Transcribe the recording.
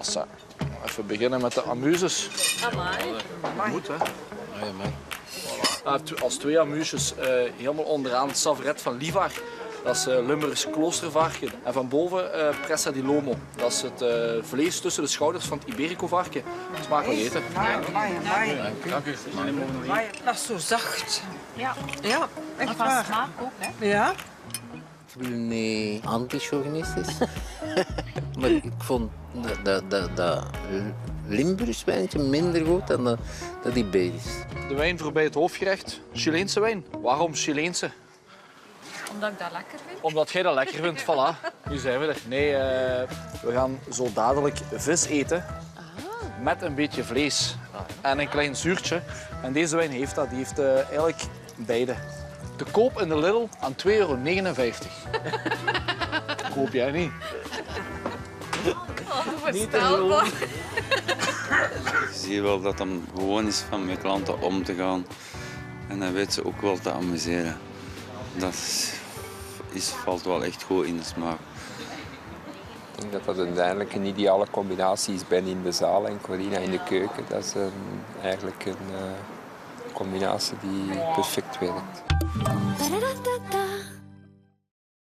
Massa. Even beginnen met de amuses. Amai. Dat moet, hè. Als twee amuses helemaal onderaan het savret van Livar. Dat is Limburgse kloostervarken. En van boven Pressa di Lomo. Dat is het vlees tussen de schouders van het Iberico-varken. Smakelijk eten. Dank u. Dat is zo zacht. Ja, Ja, en echt van waar. smaak ook, hè. Ja. Nee, antichauvinistisch. Maar ik vond dat Limburgs wijntje minder goed dan dat Iberisch. De wijn voorbij het hoofdgerecht. Chileense wijn. Waarom Chileense? Omdat ik dat lekker vind. Omdat jij dat lekker vindt. Voilà, nu zijn we er. Nee, we gaan zo dadelijk vis eten. Met een beetje vlees. En een klein zuurtje. En deze wijn heeft dat. Die heeft eigenlijk beide. Te koop in de Lidl aan €2,59 €. Koop jij niet? Onvoorstelbaar. Je ziet wel dat het gewoon is van met klanten om te gaan. En dan weet ze ook wel te amuseren. Dat valt wel echt goed in de smaak. Ik denk dat dat uiteindelijk een ideale combinatie is. Ben in de zaal en Corina in de keuken. Dat is eigenlijk een combinatie die perfect werkt. Da-da-da-da-da.